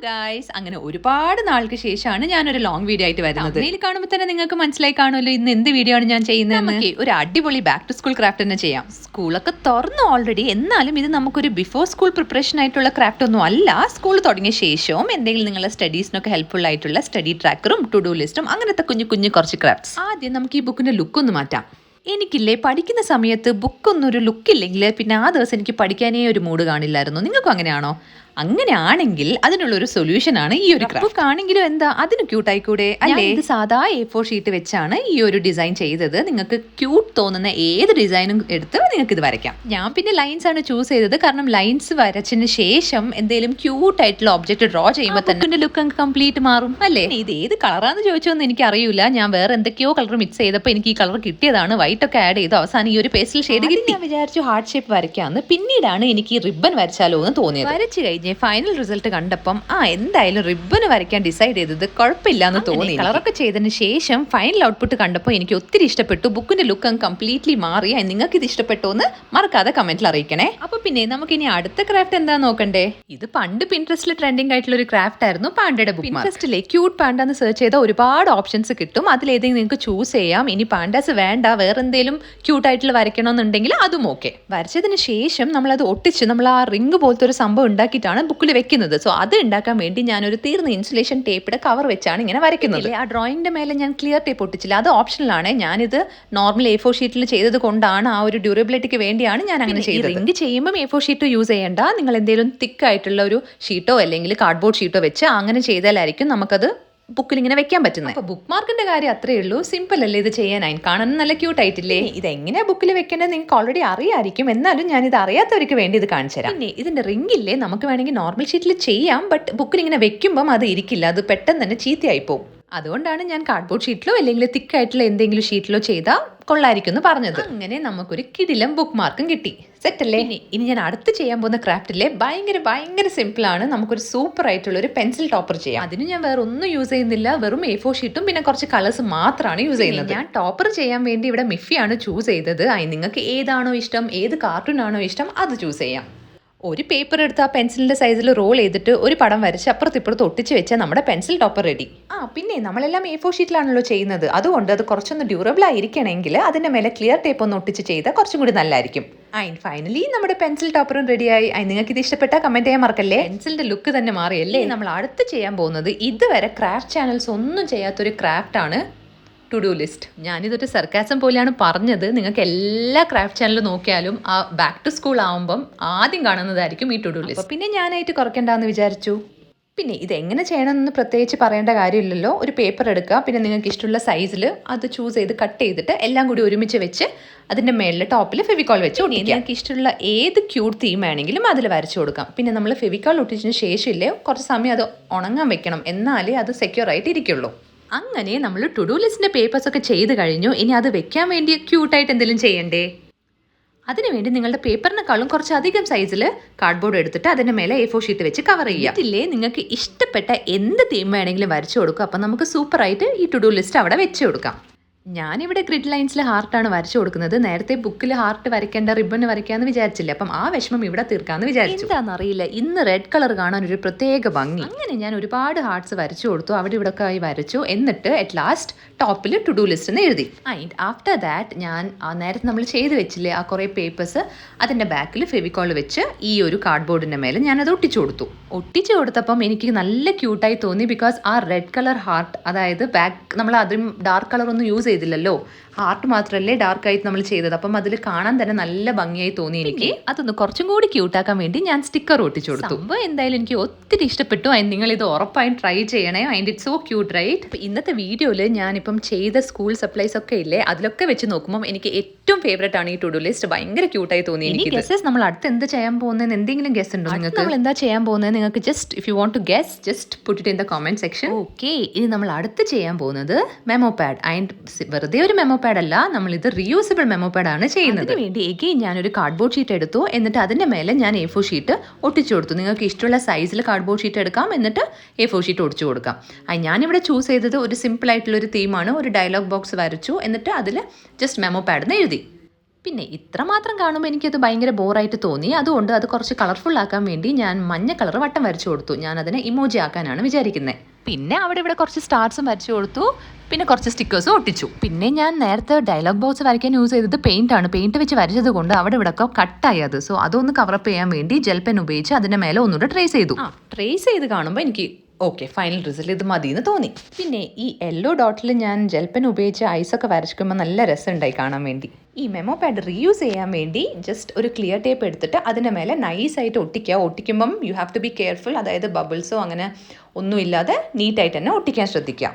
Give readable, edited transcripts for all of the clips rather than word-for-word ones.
Guys, അങ്ങനെ ഒരുപാട് നാൾക്ക് ശേഷമാണ് ഞാനൊരു ലോങ് വീഡിയോ ആയിട്ട് വരുന്നത്. ഇതിൽ കാണുമ്പോൾ തന്നെ നിങ്ങൾക്ക് മനസ്സിലായി കാണുമല്ലോ ഇന്ന് എന്ത് വീഡിയോ ആണ് ഞാൻ ചെയ്യുന്നത്. ഒരു അടിപൊളി ബാക്ക് ടു സ്കൂൾ ക്രാഫ്റ്റ് തന്നെ ചെയ്യാം. സ്കൂളൊക്കെ തുറന്നു ഓൾറെഡി, എന്നാലും ഇത് നമുക്കൊരു ബിഫോർ സ്കൂൾ പ്രിപ്പറേഷൻ ആയിട്ടുള്ള ക്രാഫ്റ്റ് ഒന്നും അല്ല. സ്കൂൾ തുടങ്ങിയ ശേഷവും എന്തെങ്കിലും നിങ്ങളുടെ സ്റ്റഡീസിനൊക്കെ ഹെൽപ്ഫുൾ ആയിട്ടുള്ള സ്റ്റഡി ട്രാക്കറും ടു ഡു ലിസ്റ്റും അങ്ങനത്തെ കുഞ്ഞു കുഞ്ഞു കുറച്ച് ക്രാഫ്റ്റ്സ്. ആദ്യം നമുക്ക് ഈ ബുക്കിന്റെ ലുക്ക് ഒന്ന് മാറ്റാം. എനിക്കില്ലേ പഠിക്കുന്ന സമയത്ത് ബുക്കൊന്നും ഒരു ലുക്കില്ലെങ്കിൽ പിന്നെ ആ ദിവസം എനിക്ക് പഠിക്കാനേ ഒരു മൂഡ് കാണില്ലായിരുന്നു. നിങ്ങൾക്കും അങ്ങനെയാണോ? അങ്ങനെയാണെങ്കിൽ അതിനുള്ളൊരു സൊല്യൂഷനാണ് ഈ ഒരു ബുക്ക് ആണെങ്കിലും എന്താ അതിന് ക്യൂട്ടായിക്കൂടെ അല്ലേ? ഇത് സാധാ A4 ഷീറ്റ് വെച്ചാണ് ഈ ഒരു ഡിസൈൻ ചെയ്തത്. നിങ്ങൾക്ക് ക്യൂട്ട് തോന്നുന്ന ഏത് ഡിസൈനും എടുത്ത് നിങ്ങൾക്ക് ഇത് വരയ്ക്കാം. ഞാൻ പിന്നെ ലൈൻസ് ആണ് ചൂസ് ചെയ്തത്, കാരണം ലൈൻസ് വരച്ചതിന് ശേഷം എന്തെങ്കിലും ക്യൂട്ട് ആയിട്ടുള്ള ഒബ്ജക്റ്റ് ഡ്രോ ചെയ്യുമ്പോൾ തന്നെ ലുക്ക് കംപ്ലീറ്റ് മാറും അല്ലേ? ഇത് ഏത് കളറാന്ന് ചോദിച്ചോന്ന് എനിക്ക് അറിയില്ല. ഞാൻ വേറെ എന്തൊക്കെയോ കളർ മിക്സ് ചെയ്തപ്പോൾ എനിക്ക് ഈ കളർ കിട്ടിയതാണ്. വൈറ്റ് ഒക്കെ ആഡ് ചെയ്തു അവസാനം ഈ ഒരു പേസ്റ്റൽ ഷെയ്ഡ് കിട്ടി. ഞാൻ വിചാരിച്ചു ഹാർട്ട് ഷേപ്പ് വരയ്ക്കാമെന്ന്. പിന്നീടാണ് എനിക്ക് ഈ റിബൺ വരച്ചാലോ എന്ന് തോന്നിയത്. വരച്ചു കഴിഞ്ഞ് ഫൈനൽ റിസൾട്ട് കണ്ടപ്പം എന്തായാലും റിബൺ വരയ്ക്കാൻ ഡിസൈഡ് ചെയ്തത് കുഴപ്പമില്ല എന്ന് തോന്നി. കളറൊക്കെ ചെയ്തതിന് ശേഷം ഫൈനൽ ഔട്ട്പുട്ട് കണ്ടപ്പോൾ എനിക്ക് ഒത്തിരി ഇഷ്ടപ്പെട്ടു. ബുക്കിന്റെ ലുക്ക് കംപ്ലീറ്റ്ലി മാറി. നിങ്ങൾക്ക് ഇത് ഇഷ്ടപ്പെട്ടോ എന്ന് മറക്കാതെ കമന്റിൽ അറിയിക്കണേ. അപ്പൊ പിന്നെ നമുക്ക് ഇനി അടുത്ത ക്രാഫ്റ്റ് എന്താ നോക്കണ്ടേ? ഇത് പണ്ട് പിൻട്രസ്റ്റിൽ ട്രെൻഡിങ് ആയിട്ടുള്ള ഒരു ക്രാഫ്റ്റ് ആയിരുന്നു പാണ്ടയുടെ ബുക്ക്. പിൻട്രസ്റ്റിലെ ക്യൂട്ട് പാണ്ട എന്ന് സെർച്ച് ചെയ്താൽ ഒരുപാട് ഓപ്ഷൻസ് കിട്ടും. അതിലേതെങ്കിലും നിങ്ങൾക്ക് ചൂസ് ചെയ്യാം. ഇനി പാണ്ടാസ് വേണ്ട, വേറെ എന്തെങ്കിലും ക്യൂട്ട് ആയിട്ടുള്ള വരയ്ക്കണമെന്നുണ്ടെങ്കിൽ അതും ഓക്കെ. വരച്ചതിന് ശേഷം നമ്മളത് ഒട്ടിച്ച് നമ്മൾ ആ റിംഗ് പോലത്തെ ഒരു സംഭവം ഉണ്ടാക്കിയിട്ടാണ് ബുക്കിൽ വെക്കുന്നത്. സോ അത് ഉണ്ടാക്കാൻ വേണ്ടി ഞാനൊരു തീർന്ന ഇൻസുലേഷൻ ടേപ്പിയുടെ കവർ വെച്ചാണ് ഇങ്ങനെ വരയ്ക്കുന്നത്. ആ ഡ്രോയിങ്ങിന്റെ മേലെ ഞാൻ ക്ലിയർ ടേപ്പ് ഒട്ടിച്ചില്ല, അത് ഓപ്ഷനിലാണ്. ഞാനിത് നോർമൽ A4 ഷീറ്റിൽ ചെയ്തത് കൊണ്ടാണ്, ആ ഒരു ഡ്യൂറബിലിറ്റിക്ക് വേണ്ടിയാണ് ഞാൻ അങ്ങനെ ചെയ്തത്. റിംഗ് ചെയ്യുമ്പോൾ A4 ഷീറ്റ് യൂസ് ചെയ്യേണ്ട. നിങ്ങൾ എന്തെങ്കിലും തിക്ക് ആയിട്ടുള്ള ഒരു ഷീറ്റോ അല്ലെങ്കിൽ കാർഡ്ബോർഡ് ഷീറ്റോ വെച്ച് അങ്ങനെ ചെയ്താലായിരിക്കും നമുക്കത് ബുക്കിൽ ഇങ്ങനെ വെക്കാൻ പറ്റുന്നത്. അപ്പൊ ബുക്ക് മാർക്കിന്റെ കാര്യം അത്രേ ഉള്ളൂ. സിമ്പിൾ അല്ലേ ഇത് ചെയ്യാനായി? കാണാൻ നല്ല ക്യൂട്ട് ആയിട്ടില്ലേ? ഇത് എങ്ങനെയാ ബുക്കിൽ വെക്കേണ്ടത് നിങ്ങൾക്ക് ഓൾറെഡി അറിയായിരിക്കും. എന്നാലും ഞാൻ ഇത് അറിയാത്തവർക്ക് വേണ്ടി ഇത് കാണിച്ചു തരാം. പിന്നെ ഇതിന്റെ റിംഗ് ഇല്ലേ, നമുക്ക് വേണമെങ്കിൽ നോർമൽ ഷീറ്റിൽ ചെയ്യാം. ബട്ട് ബുക്കിൽ ഇങ്ങനെ വെക്കുമ്പം അത് ഇരിക്കില്ല, അത് പെട്ടെന്ന് തന്നെ ചീത്തയായി പോകും. അതുകൊണ്ടാണ് ഞാൻ കാർഡ്ബോർഡ് ഷീറ്റിലോ അല്ലെങ്കിൽ തിക്കായിട്ടുള്ള എന്തെങ്കിലും ഷീറ്റിലോ ചെയ്താൽ കൊള്ളായിരിക്കും എന്ന് പറഞ്ഞത്. അങ്ങനെ നമുക്കൊരു കിടിലം ബുക്ക് മാർക്കും കിട്ടി. സെറ്റ് അല്ലേ? ഇനി ഞാൻ അടുത്ത് ചെയ്യാൻ പോകുന്ന ക്രാഫ്റ്റിലെ ഭയങ്കര സിമ്പിൾ ആണ്. നമുക്കൊരു സൂപ്പർ ആയിട്ടുള്ള ഒരു പെൻസിൽ ടോപ്പർ ചെയ്യാം. അതിന് ഞാൻ വേറെ ഒന്നും യൂസ് ചെയ്യുന്നില്ല. വെറും A4 ഷീറ്റും പിന്നെ കുറച്ച് കളേഴ്സ് മാത്രമാണ് യൂസ് ചെയ്യുന്നത്. ഞാൻ ടോപ്പർ ചെയ്യാൻ വേണ്ടി ഇവിടെ മിഫിയാണ് ചൂസ് ചെയ്തത്. നിങ്ങൾക്ക് ഏതാണോ ഇഷ്ടം, ഏത് കാർട്ടൂൺ ആണോ ഇഷ്ടം അത് ചൂസ് ചെയ്യാം. ഒരു പേപ്പർ എടുത്ത് ആ പെൻസിലിന്റെ സൈസിൽ റോൾ ചെയ്തിട്ട് ഒരു പടം വരച്ച് അപ്പുറത്തിപ്പുറത്ത് ഒട്ടിച്ച് വെച്ചാൽ നമ്മുടെ പെൻസിൽ ടോപ്പർ റെഡി. പിന്നെ നമ്മളെല്ലാം A4 ഷീറ്റിലാണല്ലോ ചെയ്യുന്നത്. അതുകൊണ്ട് അത് കുറച്ചൊന്ന് ഡ്യൂറബിൾ ആയിരിക്കണമെങ്കിൽ അതിന്റെ മേലെ ക്ലിയർ ടേപ്പ് ഒന്ന് ഒട്ടിച്ച് ചെയ്താൽ കുറച്ചും കൂടി നല്ലതായിരിക്കും. ഫൈനലി നമ്മുടെ പെൻസിൽ ടോപ്പറും റെഡിയായി. നിങ്ങൾക്ക് ഇത് ഇഷ്ടപ്പെട്ടാൽ കമന്റ് ചെയ്യാൻ മറക്കല്ലേ. പെൻസിലിന്റെ ലുക്ക് തന്നെ മാറിയല്ലേ? നമ്മൾ അടുത്ത് ചെയ്യാൻ പോകുന്നത് ഇതുവരെ ക്രാഫ്റ്റ് ചാനൽസ് ഒന്നും ചെയ്യാത്തൊരു ക്രാഫ്റ്റ് ആണ് ടു ഡു ലിസ്റ്റ്. ഞാനിതൊരു സർക്കാസം പോലെയാണ് പറഞ്ഞത്. നിങ്ങൾക്ക് എല്ലാ ക്രാഫ്റ്റ് ചാനലും നോക്കിയാലും ആ ബാക്ക് ടു സ്കൂൾ ആവുമ്പം ആദ്യം കാണുന്നതായിരിക്കും ഈ ടു ഡു ലിസ്റ്റ്. പിന്നെ ഞാനായിട്ട് കുറയ്ക്കണ്ടെന്ന് വിചാരിച്ചു. പിന്നെ ഇത് എങ്ങനെ ചെയ്യണമെന്ന് പ്രത്യേകിച്ച് പറയേണ്ട കാര്യമില്ലല്ലോ. ഒരു പേപ്പർ എടുക്കുക, പിന്നെ നിങ്ങൾക്ക് ഇഷ്ടമുള്ള സൈസിൽ അത് ചൂസ് ചെയ്ത് കട്ട് ചെയ്തിട്ട് എല്ലാം കൂടി ഒരുമിച്ച് വെച്ച് അതിൻ്റെ മേളിൽ ടോപ്പിൽ ഫെവിക്കോൾ വെച്ച് ഒട്ടിക്കുക. നിങ്ങൾക്ക് ഇഷ്ടമുള്ള ഏത് ക്യൂട്ട് തീം ആണെങ്കിലും അതിൽ വരച്ചു കൊടുക്കാം. പിന്നെ നമ്മൾ ഫെവിക്കോൾ ഒട്ടിച്ചതിന് ശേഷമില്ലേ കുറച്ച് സമയം അത് ഉണങ്ങാൻ വെക്കണം, എന്നാലേ അത് സെക്യൂർ ആയിട്ട് ഇരിക്കുള്ളൂ. അങ്ങനെ നമ്മൾ ടു ഡു ലിസ്റ്റിന്റെ പേപ്പേഴ്സ് ഒക്കെ ചെയ്ത് കഴിഞ്ഞു. ഇനി അത് വെക്കാൻ വേണ്ടി ക്യൂട്ടായിട്ട് എന്തെങ്കിലും ചെയ്യണ്ടേ? അതിനുവേണ്ടി നിങ്ങളുടെ പേപ്പറിനെക്കാളും കുറച്ചധികം സൈസിൽ കാർഡ്ബോർഡ് എടുത്തിട്ട് അതിൻ്റെ മേലെ A4 ഷീറ്റ് വെച്ച് കവർ ചെയ്യാം. ഇതില്ലേ നിങ്ങൾക്ക് ഇഷ്ടപ്പെട്ട എന്ത് തീം വേണമെങ്കിലും വരച്ചു കൊടുക്കും. അപ്പം നമുക്ക് സൂപ്പറായിട്ട് ഈ ടു ഡു ലിസ്റ്റ് അവിടെ വെച്ച് കൊടുക്കാം. ഞാനിവിടെ ഗ്രിഡ് ലൈൻസിൽ ഹാർട്ടാണ് വരച്ചു കൊടുക്കുന്നത്. നേരത്തെ ബുക്കിൽ ഹാർട്ട് വരയ്ക്കേണ്ട റിബൺ വരയ്ക്കാമെന്ന് വിചാരിച്ചില്ല. അപ്പം ആ വിഷമം ഇവിടെ തീർക്കാമെന്ന് വിചാരിച്ചു. എന്താണെന്നറിയില്ല, ഇന്ന് റെഡ് കളർ കാണാൻ ഒരു പ്രത്യേക ഭംഗി. അങ്ങനെ ഞാൻ ഒരുപാട് ഹാർട്ട്സ് വരച്ചു കൊടുത്തു. അവിടെ ഇവിടെ ഒക്കെ ആയി വരച്ചു. എന്നിട്ട് അറ്റ് ലാസ്റ്റ് ടോപ്പിൽ ടു ഡു ലിസ്റ്റ് എന്ന് എഴുതി. ആഫ്റ്റർ ദാറ്റ് ഞാൻ നേരത്തെ നമ്മൾ ചെയ്ത് വെച്ചില്ലേ ആ കുറേ പേപ്പേഴ്സ്, അതിൻ്റെ ബാക്കിൽ ഫെവിക്കോൾ വെച്ച് ഈ ഒരു കാർഡ്ബോർഡിൻ്റെ മേലെ ഞാനത് ഒട്ടിച്ചു കൊടുത്തു. ഒട്ടിച്ചു കൊടുത്തപ്പം എനിക്ക് നല്ല ക്യൂട്ടായി തോന്നി. ബിക്കോസ് ആ റെഡ് കളർ ഹാർട്ട്, അതായത് ബാക്ക് നമ്മൾ അതും ഡാർക്ക് കളർ ഒന്നും യൂസ് ചെയ്തില്ലല്ലോ, ഹാർട്ട് മാത്രമല്ലേ ഡാർക്ക് ആയിട്ട് നമ്മൾ ചെയ്തത്. അപ്പം അതിൽ കാണാൻ തന്നെ നല്ല ഭംഗിയായി തോന്നി എനിക്ക്. അതൊന്ന് കുറച്ചും കൂടി ക്യൂട്ടാക്കാൻ വേണ്ടി ഞാൻ സ്റ്റിക്കർ ഒട്ടിച്ചു കൊടുത്തു. അപ്പോൾ എന്തായാലും എനിക്ക് ഒത്തിരി ഇഷ്ടപ്പെട്ടു. നിങ്ങൾ ഇത് ഉറപ്പായും ട്രൈ ചെയ്യണേ. It's so cute right? അപ്പോൾ ഇന്നത്തെ വീഡിയോയിൽ ഞാനിപ്പം ചെയ്ത സ്കൂൾ സപ്ലൈസ് ഒക്കെ ഇല്ലേ, അതിലൊക്കെ വെച്ച് നോക്കുമ്പോൾ എനിക്ക് ഏറ്റവും ഫേവറേറ്റ് ആണ് ഈ ടു ഡു ലിസ്റ്റ്. ഭയങ്കര ക്യൂട്ടായി തോന്നി എനിക്ക്. ഗസ്സസ് നമ്മൾ അടുത്ത് എന്ത് ചെയ്യാൻ പോകുന്നതെന്ന് എന്തെങ്കിലും ഗസ് ഉണ്ടോ നിങ്ങൾക്ക്? നമ്മൾ എന്താ ചെയ്യാൻ പോകുന്നത് നിങ്ങൾക്ക് just if you want to guess just put it in the comment section. Okay, ഇനി നമ്മൾ അടുത്ത് ചെയ്യാൻ പോകുന്നത് മെമോ പാഡ്. വെറുതെ ഒരു മെമോ പാഡ് അല്ല, നമ്മളിത് റീയൂസബിൾ മെമോ പാഡ് ആണ് ചെയ്യുന്നത്. അതിന് വേണ്ടി എഗെയിൻ ഞാനൊരു കാർഡ്ബോർഡ് ഷീറ്റ് എടുത്തു. എന്നിട്ട് അതിൻ്റെ മേലെ ഞാൻ A4 ഷീറ്റ് ഒട്ടിച്ചു കൊടുത്തു. നിങ്ങൾക്ക് ഇഷ്ടമുള്ള സൈസിൽ കാർഡ്ബോർഡ് ഷീറ്റ് എടുക്കാം, എന്നിട്ട് A4 ഷീറ്റ് ഒട്ടിച്ചു കൊടുക്കാം. ഞാനിവിടെ ചൂസ് ചെയ്തത് ഒരു സിമ്പിൾ ആയിട്ടുള്ള ഒരു തീമാണ്. ഒരു ഡയലോഗ് ബോക്സ് വരച്ചു, എന്നിട്ട് അതിൽ ജസ്റ്റ് മെമോ പാഡ് എന്ന് എഴുതി. പിന്നെ ഇത്രമാത്രം കാണുമ്പോൾ എനിക്കത് ഭയങ്കര ബോറായിട്ട് തോന്നി. അതുകൊണ്ട് അത് കുറച്ച് കളർഫുൾ ആക്കാൻ വേണ്ടി ഞാൻ മഞ്ഞ കളർ വട്ടം വരച്ചു കൊടുത്തു. ഞാൻ അതിനെ ഇമോജി ആക്കാനാണ് വിചാരിക്കുന്നത്. പിന്നെ അവിടെ ഇവിടെ കുറച്ച് സ്റ്റാർസും വരച്ചു കൊടുത്തു. പിന്നെ കുറച്ച് സ്റ്റിക്കേഴ്സും ഒട്ടിച്ചു. പിന്നെ ഞാൻ നേരത്തെ ഡയലോഗ് ബോക്സ് വരയ്ക്കാൻ യൂസ് ചെയ്തത് പെയിൻ്റാണ്. പെയിൻറ്റ് വെച്ച് വരച്ചത് കൊണ്ട് അവിടെ ഇവിടെ ഒക്കെ കട്ടായി അത്. സോ അതൊന്ന് കവറപ്പ് ചെയ്യാൻ വേണ്ടി ജെൽ പെൻ ഉപയോഗിച്ച് അതിൻ്റെ മേലെ ഒന്നുകൂടെ ട്രേസ് ചെയ്തു. ട്രേസ് ചെയ്ത് കാണുമ്പോൾ എനിക്ക് ഓക്കെ, ഫൈനൽ റിസൾട്ട് ഇത് മതി എന്ന് തോന്നി. പിന്നെ ഈ യെല്ലോ ഡോട്ടിൽ ഞാൻ ജെൽ പെൻ ഉപയോഗിച്ച് ഐസൊക്കെ വരയ്ക്കുമ്പോൾ നല്ല രസമുണ്ടായി കാണാൻ വേണ്ടി. ഈ മെമോ പാഡ് റീയൂസ് ചെയ്യാൻ വേണ്ടി ജസ്റ്റ് ഒരു ക്ലിയർ ടേപ്പ് എടുത്തിട്ട് അതിൻ്റെ മേലെ നൈസായിട്ട് ഒട്ടിക്കുക. ഒട്ടിക്കുമ്പം you have to be careful, അതായത് ബബിൾസോ അങ്ങനെ ഒന്നുമില്ലാതെ നീറ്റായിട്ട് തന്നെ ഒട്ടിക്കാൻ ശ്രദ്ധിക്കുക.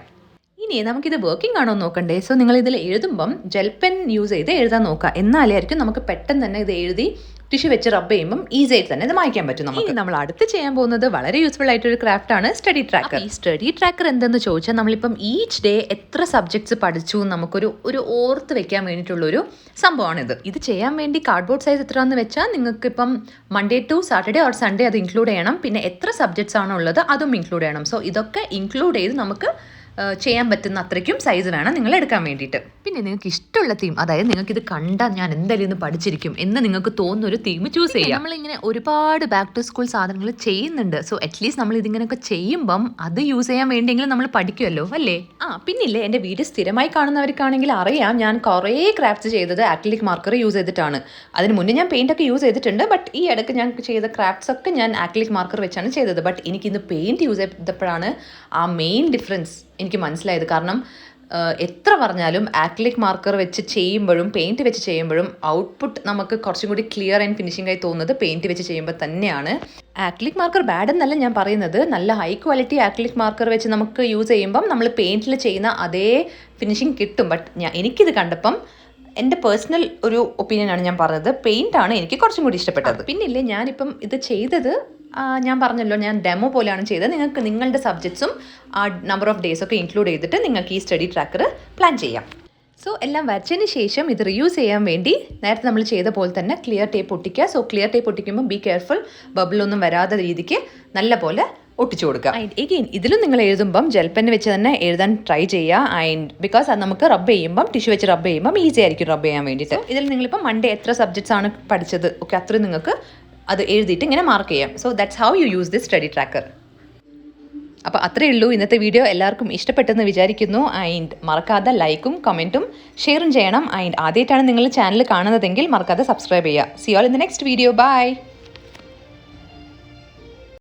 ഇനി നമുക്കിത് വർക്കിംഗ് ആണോ നോക്കണ്ടേ. സോ നിങ്ങൾ ഇതിൽ എഴുതുമ്പം ജെൽ പെൻ യൂസ് ചെയ്ത് എഴുതാൻ നോക്കുക. എന്നാലേ ആയിരിക്കും നമുക്ക് പെട്ടെന്ന് തന്നെ ഇത് എഴുതി ടിഷ്യൂ വെച്ച് റബ്ബ് ചെയ്യുമ്പം ഈസി ആയിട്ട് തന്നെ ഇത് മായ്ക്കാൻ പറ്റും. നമുക്ക് നമ്മൾ അടുത്ത് ചെയ്യാൻ പോകുന്നത് വളരെ യൂസ്ഫുൾ ആയിട്ടൊരു ക്രാഫ്റ്റ് ആണ് സ്റ്റഡി ട്രാക്കർ. ഈ സ്റ്റഡി ട്രാക്കർ എന്തെന്ന് ചോദിച്ചാൽ നമ്മളിപ്പം ഈച്ച് ഡേ എത്ര സബ്ജക്ട്സ് പഠിച്ചു നമുക്കൊരു ഓർത്ത് വെക്കാൻ വേണ്ടിയിട്ടുള്ളൊരു സംഭവമാണിത്. ഇത് ചെയ്യാൻ വേണ്ടി കാർഡ്ബോർഡ് സൈസ് എത്രയാണെന്ന് വെച്ചാൽ നിങ്ങൾക്ക് ഇപ്പം Monday to Saturday or Sunday അത് ഇൻക്ലൂഡ് ചെയ്യണം. പിന്നെ എത്ര സബ്ജക്ട്സ് ആണോ ഉള്ളത് അതും ഇൻക്ലൂഡ് ചെയ്യണം. സോ ഇതൊക്കെ ഇൻക്ലൂഡ് ചെയ്ത് നമുക്ക് ചെയ്യാൻ പറ്റുന്ന അത്രയ്ക്കും സൈസ് വേണം നിങ്ങൾ എടുക്കാൻ വേണ്ടിയിട്ട്. പിന്നെ നിങ്ങൾക്ക് ഇഷ്ടമുള്ള തീം, അതായത് നിങ്ങൾക്ക് ഇത് കണ്ടാൽ ഞാൻ എന്തായാലും ഇന്ന് പഠിച്ചിരിക്കും എന്ന് നിങ്ങൾക്ക് തോന്നുന്ന ഒരു തീം ചൂസ് ചെയ്യാം. നമ്മളിങ്ങനെ ഒരുപാട് ബാക്ക് ടു സ്കൂൾ സാധനങ്ങൾ ചെയ്യുന്നുണ്ട്. സോ അറ്റ്ലീസ്റ്റ് നമ്മൾ ഇതിങ്ങനെയൊക്കെ ചെയ്യുമ്പം അത് യൂസ് ചെയ്യാൻ വേണ്ടിയെങ്കിലും നമ്മൾ പഠിക്കുമല്ലോ അല്ലേ. പിന്നില്ലേ എൻ്റെ വീഡിയോ സ്ഥിരമായി കാണുന്നവർക്കാണെങ്കിൽ അറിയാം ഞാൻ കുറേ ക്രാഫ്റ്റ്സ് ചെയ്തത് ആക്രിലിക് മാർക്കർ യൂസ് ചെയ്തിട്ടാണ്. അതിന് മുന്നേ ഞാൻ പെയിൻ്റൊക്കെ യൂസ് ചെയ്തിട്ടുണ്ട്. ബട്ട് ഈ ഇടയ്ക്ക് ഞാൻ ചെയ്ത ക്രാഫ്റ്റ്സ് ഒക്കെ ഞാൻ ആക്രിലിക് മാർക്കർ വെച്ചാണ് ചെയ്തത്. ബട്ട് എനിക്കിന്ന് പെയിൻറ്റ് യൂസ് ചെയ്തപ്പോഴാണ് ആ മെയിൻ ഡിഫറൻസ് എനിക്ക് മനസ്സിലായത്. കാരണം എത്ര പറഞ്ഞാലും ആക്രിലിക് മാർക്കർ വെച്ച് ചെയ്യുമ്പോഴും പെയിൻറ്റ് വെച്ച് ചെയ്യുമ്പോഴും ഔട്ട്പുട്ട് നമുക്ക് കുറച്ചും കൂടി ക്ലിയർ ആൻഡ് ഫിനിഷിംഗ് ആയി തോന്നുന്നത് പെയിൻറ്റ് വെച്ച് ചെയ്യുമ്പോൾ തന്നെയാണ്. ആക്രിലിക് മാർക്കർ ബാഡ് എന്നല്ല ഞാൻ പറയുന്നത്. നല്ല ഹൈ ക്വാളിറ്റി ആക്രിലിക് മാർക്കർ വെച്ച് നമുക്ക് യൂസ് ചെയ്യുമ്പം നമ്മൾ പെയിൻറ്റിൽ ചെയ്യുന്ന അതേ ഫിനിഷിംഗ് കിട്ടും. ബട്ട് എനിക്കിത് കണ്ടപ്പം എൻ്റെ പേഴ്സണൽ ഒരു ഒപ്പീനിയനാണ് ഞാൻ പറഞ്ഞത്. പെയിൻ്റാണ് എനിക്ക് കുറച്ചും കൂടി ഇഷ്ടപ്പെട്ടത്. പിന്നില്ലേ ഞാനിപ്പം ഇത് ചെയ്തത് ഞാൻ പറഞ്ഞല്ലോ ഞാൻ ഡെമോ പോലെയാണ് ചെയ്തത്. നിങ്ങൾക്ക് നിങ്ങളുടെ സബ്ജക്ട്സും ആ നമ്പർ ഓഫ് ഡേയ്സ് ഒക്കെ ഇൻക്ലൂഡ് ചെയ്തിട്ട് നിങ്ങൾക്ക് ഈ സ്റ്റഡി ട്രാക്കർ പ്ലാൻ ചെയ്യാം. സോ എല്ലാം വരച്ചതിന് ശേഷം ഇത് റീയൂസ് ചെയ്യാൻ വേണ്ടി നേരത്തെ നമ്മൾ ചെയ്ത പോലെ തന്നെ ക്ലിയർ ടേപ്പ് ഒട്ടിക്കുക. സോ ക്ലിയർ ടേപ്പ് ഒട്ടിക്കുമ്പോൾ ബി കെയർഫുൾ, ബബിളൊന്നും വരാത്ത രീതിക്ക് നല്ല പോലെ ഒട്ടിച്ചു കൊടുക്കുക. എഗെയിൻ ഇതിലും നിങ്ങൾ എഴുതുമ്പം ജെൽ പെൻ വെച്ച് തന്നെ എഴുതാൻ ട്രൈ ചെയ്യുക. ആൻഡ് ബിക്കോസ് അത് നമുക്ക് റബ്ബ് ചെയ്യുമ്പം ടിഷ്യൂ വെച്ച് റബ്ബ് ചെയ്യുമ്പം ഈസി ആയിരിക്കും റബ്ബ് ചെയ്യാൻ വേണ്ടിയിട്ട്. ഇതിൽ നിങ്ങളിപ്പം മൺഡേ എത്ര സബ്ജക്ട്സ് ആണ് പഠിച്ചത് ഓക്കെ അത്രയും നിങ്ങൾക്ക് അത് എഴുതിയിട്ട് ഇങ്ങനെ മാർക്ക് ചെയ്യാം. So that's how you use this study tracker. അപ്പോൾ അത്രയേ ഉള്ളൂ. ഇന്നത്തെ വീഡിയോ എല്ലാവർക്കും ഇഷ്ടപ്പെട്ടെന്ന് വിചാരിക്കുന്നു. ആൻഡ് മറക്കാതെ ലൈക്കും കമൻറ്റും ഷെയറും ചെയ്യണം. ആൻഡ് ആദ്യമായിട്ടാണ് നിങ്ങൾ ചാനൽ കാണുന്നതെങ്കിൽ മറക്കാതെ സബ്സ്ക്രൈബ് ചെയ്യുക. See all in the next video. By.